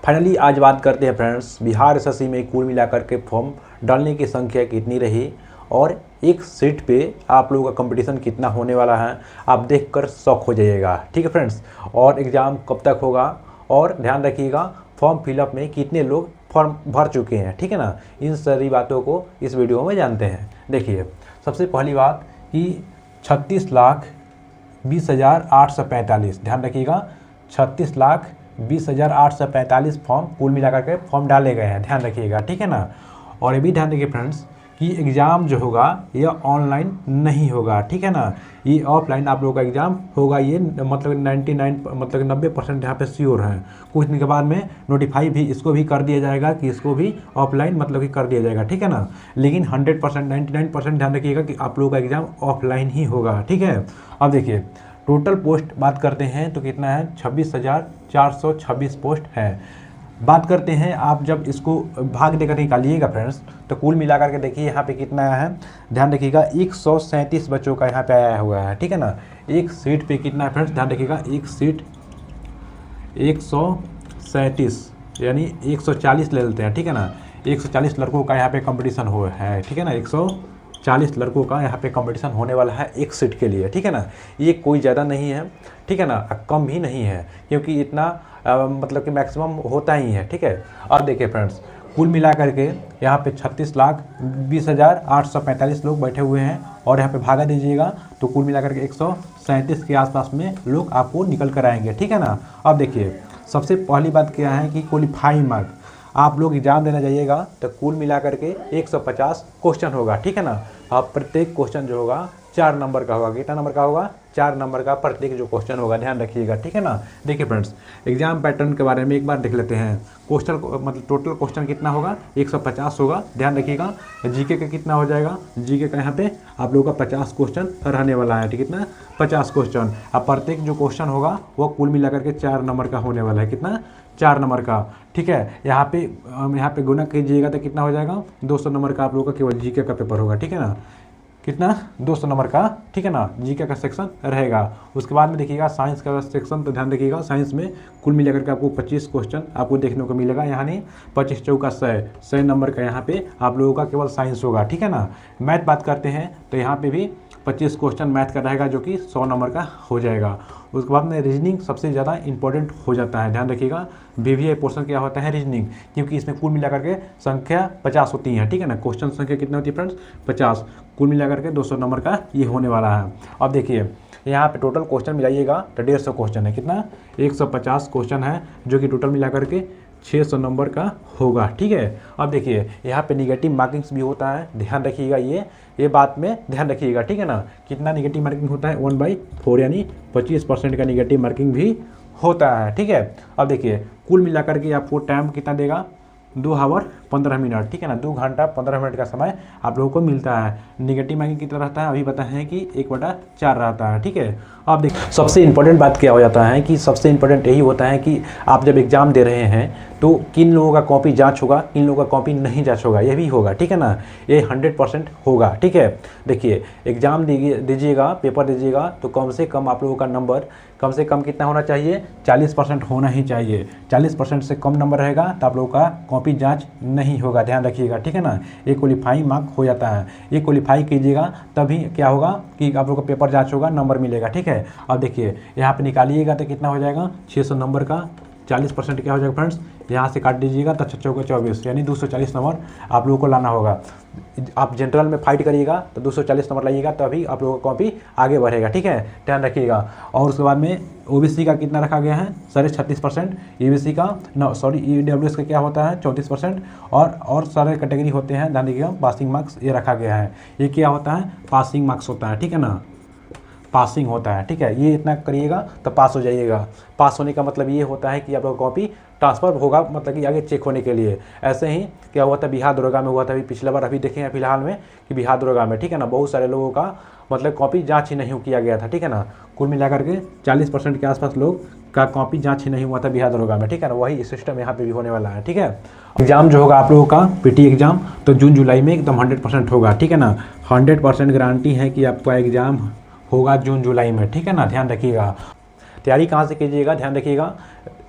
Finally आज बात करते हैं फ्रेंड्स, बिहार एसएससी में कुल मिलाकर के फॉर्म डालने की संख्या कितनी रही और एक सीट पे आप लोगों का कंपटीशन कितना होने वाला है, आप देखकर शॉक हो जाइएगा। ठीक है फ्रेंड्स, और एग्ज़ाम कब तक होगा और ध्यान रखिएगा फॉर्म फिलअप में कितने लोग फॉर्म भर चुके हैं। ठीक है ना, इन सारी बातों को इस वीडियो में जानते हैं। देखिए, सबसे पहली बात कि 36,20,845, ध्यान रखिएगा 36,20,845 फॉर्म कुल मिलाकर के फॉर्म डाले गए हैं, ध्यान रखिएगा। ठीक है ना, और ये भी ध्यान रखिए फ्रेंड्स कि एग्ज़ाम जो होगा यह ऑनलाइन नहीं होगा। ठीक है ना, ये ऑफलाइन आप लोगों का एग्ज़ाम होगा। ये मतलब 90% यहाँ पे श्योर हैं। कुछ दिन के बाद में नोटिफाई भी इसको भी कर दिया जाएगा कि इसको भी ऑफलाइन मतलब कि कर दिया जाएगा। ठीक है ना, लेकिन 100% 99% ध्यान रखिएगा कि आप लोगों का एग्ज़ाम ऑफलाइन ही होगा। ठीक है, अब देखिए टोटल पोस्ट बात करते हैं तो कितना है, 26,426 पोस्ट है। बात करते हैं आप जब इसको भाग देकर निकालिएगा फ्रेंड्स तो कुल मिलाकर के देखिए यहाँ पे कितना आया है, ध्यान रखिएगा 137 बच्चों का यहाँ पे आया हुआ है। ठीक है ना, एक सीट पे कितना है फ्रेंड्स, ध्यान रखिएगा एक सीट 137 यानी 140 ले लेते हैं। ठीक है ना, 140 लड़कों का यहाँ पे कंपटीशन हो है। ठीक है ना, 140 लड़कों का यहाँ पे कंपटीशन होने वाला है एक सीट के लिए। ठीक है ना, ये कोई ज़्यादा नहीं है। ठीक है ना, कम भी नहीं है क्योंकि इतना मतलब कि मैक्सिमम होता ही है। ठीक है, अब देखिए फ्रेंड्स कुल मिलाकर के यहाँ पे 36,20,845 लोग बैठे हुए हैं और यहाँ पे भागा दीजिएगा तो कुल मिलाकर के 137 के आसपास में लोग आपको निकल कर आएंगे। ठीक है ना, अब देखिए सबसे पहली बात क्या है कि क्वालिफाइंग मार्क आप लोग एग्जाम देने जाइएगा तो कुल मिलाकर के 150 क्वेश्चन होगा। ठीक है ना, अब प्रत्येक क्वेश्चन जो होगा 4 नंबर का होगा। कितना नंबर का होगा, 4 नंबर का प्रत्येक जो क्वेश्चन होगा, ध्यान रखिएगा। ठीक है ना, देखिए फ्रेंड्स एग्जाम पैटर्न के बारे में एक बार देख लेते हैं। क्वेश्चन मतलब टोटल क्वेश्चन कितना होगा, 150 होगा। ध्यान रखिएगा जीके का कितना हो जाएगा, जीके का यहाँ पे आप लोगों का 50 क्वेश्चन रहने वाला है। ठीक है, कितना 50 क्वेश्चन। अब प्रत्येक जो क्वेश्चन होगा वो कुल मिलाकर के 4 नंबर का होने वाला है। कितना, 4 नंबर का। ठीक है, यहाँ पे गुना कीजिएगा तो कितना हो जाएगा, 200 नंबर का आप लोगों का केवल जीके का पेपर होगा। ठीक है ना, कितना, 200 नंबर का। ठीक है ना, जीके का सेक्शन रहेगा। उसके बाद में देखिएगा साइंस का सेक्शन, तो ध्यान रखिएगा साइंस में कुल मिलाकर के आपको 25 क्वेश्चन आपको देखने को मिलेगा। यहाँ नहीं 25 चौका 100 नंबर का यहाँ पे आप लोगों का केवल साइंस होगा। ठीक है ना, मैथ बात करते हैं तो यहाँ पे भी 25 क्वेश्चन मैथ का रहेगा जो कि 100 नंबर का हो जाएगा। उसके बाद में रीजनिंग सबसे ज़्यादा इंपॉर्टेंट हो जाता है। ध्यान रखिएगा वीवीआई पोर्शन क्या होता है, रीजनिंग, क्योंकि इसमें कुल मिलाकर के संख्या 50 होती है। ठीक है ना, क्वेश्चन संख्या कितनी होती है फ्रेंड्स, 50। कुल मिलाकर के 200 नंबर का ये होने वाला है। अब देखिए यहाँ पे टोटल क्वेश्चन मिलाइएगा तो 150 क्वेश्चन है। कितना, 150 क्वेश्चन है जो कि टोटल मिलाकर के 600 नंबर का होगा। ठीक है, अब देखिए यहाँ पे निगेटिव मार्किंग्स भी होता है, ध्यान रखिएगा ये बात में ध्यान रखिएगा। ठीक है ना, कितना निगेटिव मार्किंग होता है, 1/4 यानी 25% का निगेटिव मार्किंग भी होता है। ठीक है, अब देखिए कुल मिलाकर के आपको टाइम कितना देगा, 2 आवर 15 मिनट। ठीक है ना, 2 घंटा 15 मिनट का समय आप लोगों को मिलता है। निगेटिव मार्किंग कितना रहता है, अभी बताए हैं कि 1/4 रहता है। ठीक है, अब देखिए सबसे इंपॉर्टेंट बात क्या हो जाता है कि सबसे इंपॉर्टेंट यही होता है कि आप जब एग्ज़ाम दे रहे हैं तो किन लोगों का कॉपी जांच होगा, किन लोगों का कॉपी नहीं जांच होगा, ये भी होगा। ठीक है ना, ये 100% होगा। ठीक है, देखिए एग्ज़ाम दीजिएगा, पेपर दीजिएगा तो कम से कम आप लोगों का नंबर कम से कम कितना होना चाहिए, 40% होना ही चाहिए। 40% से कम नंबर रहेगा तो आप लोगों का कॉपी जांच नहीं होगा, ध्यान रखिएगा। ठीक है ना, ये क्वालिफाइंग मार्क हो जाता है। ये क्वालिफाई कीजिएगा तभी क्या होगा कि आप लोगों का पेपर जांच होगा, नंबर मिलेगा। ठीक है, अब देखिए यहाँ पे निकालिएगा तो कितना हो जाएगा, 600 नंबर का 40% क्या हो जाएगा फ्रेंड्स, यहाँ से काट दीजिएगा तो 6 चौका 24 यानी 240 नंबर आप लोगों को लाना होगा। आप जनरल में फाइट करिएगा तो 240 नंबर लाइएगा तभी आप लोगों का कॉपी आगे बढ़ेगा। ठीक है, ध्यान रखिएगा। और उसके बाद में ओबीसी का कितना रखा गया है, 36%। ईबीसी का ईडब्ल्यूएस का क्या होता है, 34%। और सारे कैटेगरी होते हैं, ध्यान रखिएगा। पासिंग मार्क्स ये रखा गया है, ये क्या होता है, पासिंग मार्क्स होता है। ठीक है ना, पासिंग होता है। ठीक है, ये इतना करिएगा तो पास हो जाइएगा। पास होने का मतलब ये होता है कि आप लोग कॉपी ट्रांसफ़र होगा, मतलब कि आगे चेक होने के लिए। ऐसे ही क्या हुआ था, बिहार दरोगा में हुआ था अभी पिछला बार, अभी देखें फिलहाल में कि बिहार दरोगा में, ठीक है ना, बहुत सारे लोगों का मतलब कॉपी जांच ही नहीं किया गया था। ठीक है ना, कुल मिलाकर के 40% के आसपास लोग का कॉपी जांच ही नहीं हुआ था बिहार दरोगा में। ठीक है ना, वही सिस्टम यहाँ पे भी होने वाला है। ठीक है, एग्जाम जो होगा आप लोगों का पीटी एग्जाम तो जून जुलाई में एकदम 100% होगा। ठीक है ना, 100% गारंटी है कि आपका एग्जाम होगा जून जुलाई में। ठीक है ना, ध्यान रखिएगा। तैयारी कहाँ से कीजिएगा, ध्यान रखिएगा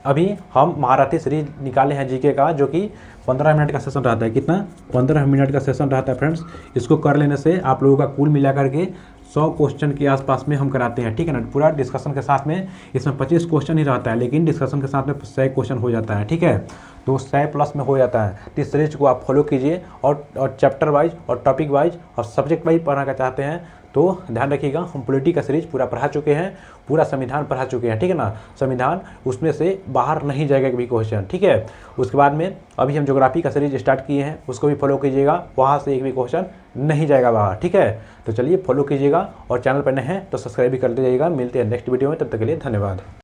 अभी हम महारथी सीरीज निकाले हैं जीके का, जो कि 15 मिनट का सेशन रहता है। कितना? 15 मिनट का सेशन रहता है फ्रेंड्स। इसको कर लेने से आप लोगों का कुल मिला करके 100 क्वेश्चन के आसपास में हम कराते हैं, ठीक है ना। पूरा डिस्कशन के साथ में इसमें 25 क्वेश्चन ही रहता है, लेकिन डिस्कशन के साथ में 100 क्वेश्चन हो जाता है, ठीक है। तो 100 प्लस में हो जाता है। तो इस सीरीज को आप फॉलो कीजिए, और चैप्टर वाइज और टॉपिक वाइज और सब्जेक्ट वाइज पढ़ना चाहते हैं तो ध्यान रखिएगा, हम पॉलिटी का सीरीज पूरा पढ़ा चुके हैं, पूरा संविधान पढ़ा चुके हैं, ठीक है ना। संविधान उसमें से बाहर नहीं जाएगा कभी क्वेश्चन, ठीक है। उसके बाद में अभी हम ज्योग्राफी का सीरीज स्टार्ट किए हैं, उसको भी फॉलो कीजिएगा, वहाँ से एक भी क्वेश्चन नहीं जाएगा बाहर, ठीक है। तो चलिए फॉलो कीजिएगा, और चैनल पर नए हैं तो सब्सक्राइब भी कर दीजिएगा। मिलते हैं नेक्स्ट वीडियो में, तब तक के लिए धन्यवाद।